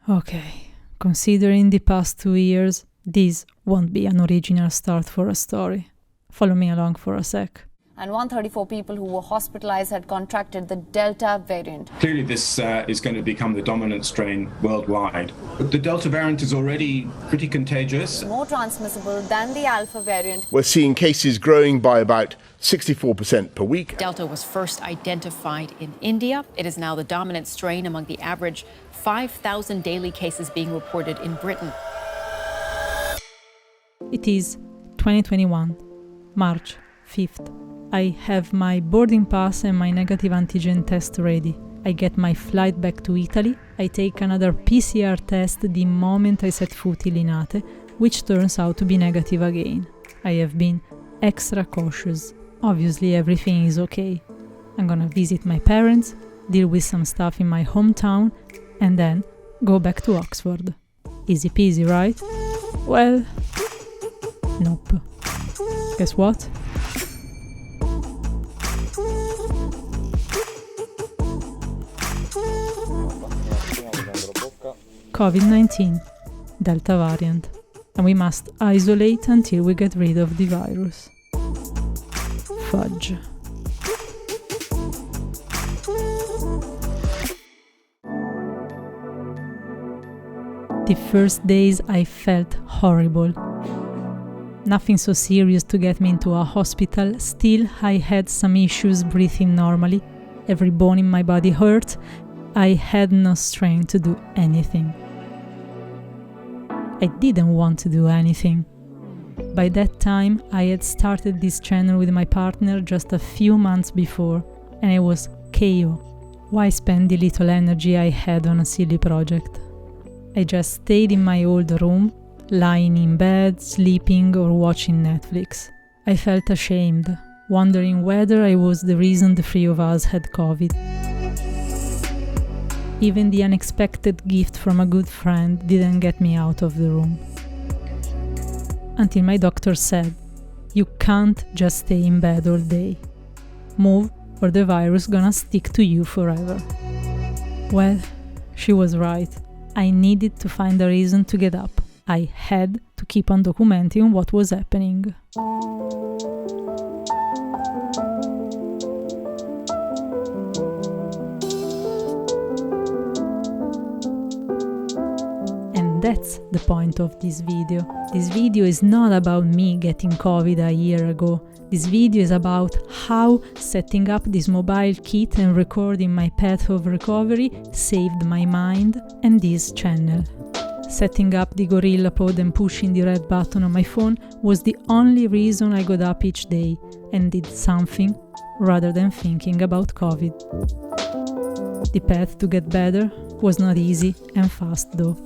Okay, considering the past 2 years, this won't be an original start for a story. Follow me along for a sec. And 134 people who were hospitalized had contracted the Delta variant. Clearly this is going to become the dominant strain worldwide. But the Delta variant is already pretty contagious. More transmissible than the Alpha variant. We're seeing cases growing by about 64% per week. Delta was first identified in India. It is now the dominant strain among the average 5,000 daily cases being reported in Britain. It is 2021, March 5th. I have my boarding pass and my negative antigen test ready. I get my flight back to Italy. I take another PCR test the moment I set foot in Linate, which turns out to be negative again. I have been extra cautious. Obviously everything is okay. I'm gonna visit my parents, deal with some stuff in my hometown, and then go back to Oxford. Easy peasy, right? Well, nope. Guess what? COVID-19, Delta variant, and we must isolate until we get rid of the virus. Fudge. The first days I felt horrible. Nothing so serious to get me into a hospital, still I had some issues breathing normally, every bone in my body hurt, I had no strength to do anything. I didn't want to do anything. By that time, I had started this channel with my partner just a few months before, and I was KO. Why spend the little energy I had on a silly project? I just stayed in my old room, lying in bed, sleeping or watching Netflix. I felt ashamed, wondering whether I was the reason the three of us had COVID. Even the unexpected gift from a good friend didn't get me out of the room. Until my doctor said, "You can't just stay in bed all day. Move or the virus gonna stick to you forever." Well, she was right. I needed to find a reason to get up. I had to keep on documenting what was happening. That's the point of this video. This video is not about me getting COVID a year ago. This video is about how setting up this mobile kit and recording my path of recovery saved my mind and this channel. Setting up the Gorillapod and pushing the red button on my phone was the only reason I got up each day and did something rather than thinking about COVID. The path to get better was not easy and fast though.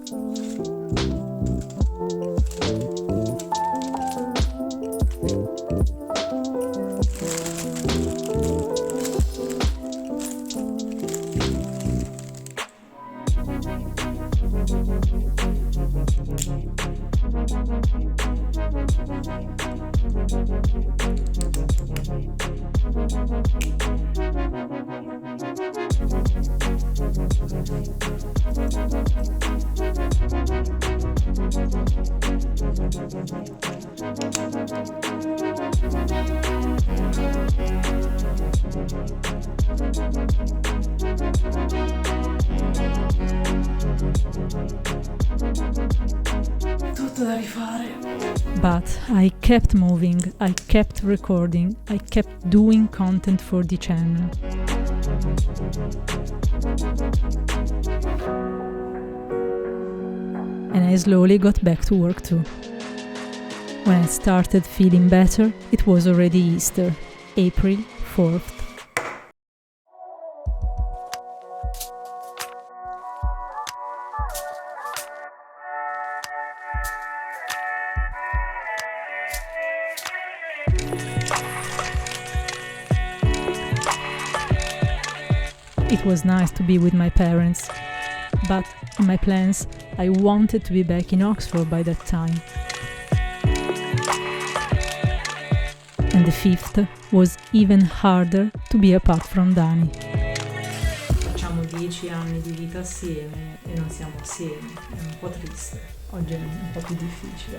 Tutto da rifare. But I kept moving, I kept recording, I kept doing content for the channel. And I slowly got back to work too. When I started feeling better, it was already Easter, April 4th. It was nice to be with my parents, but in my plans, I wanted to be back in Oxford by that time. And the 5th was even harder to be apart from Dani. Facciamo 10 10 anni di vita assieme e non siamo assieme, è un po' triste, oggi è un po' più difficile.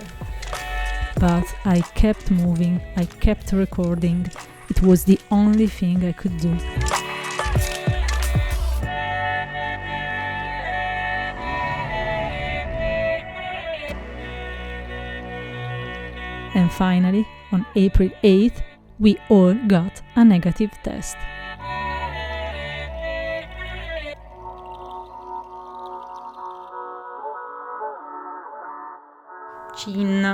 But I kept moving, I kept recording, it was the only thing I could do. And finally, on April 8th, we all got a negative test. Cin.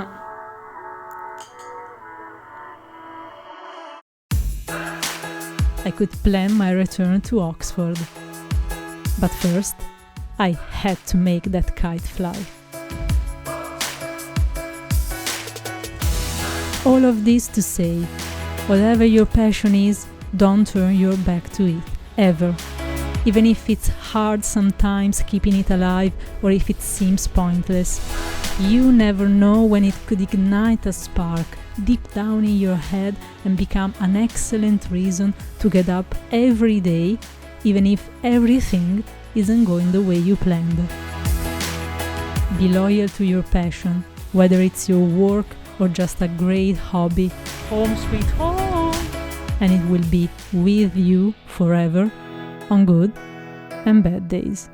I could plan my return to Oxford. But first, I had to make that kite fly. All of this to say, whatever your passion is, don't turn your back to it, ever. Even if it's hard sometimes keeping it alive, or if it seems pointless. You never know when it could ignite a spark deep down in your head and become an excellent reason to get up every day, even if everything isn't going the way you planned. Be loyal to your passion, whether it's your work or just a great hobby. Home sweet home! And it will be with you forever, on good and bad days.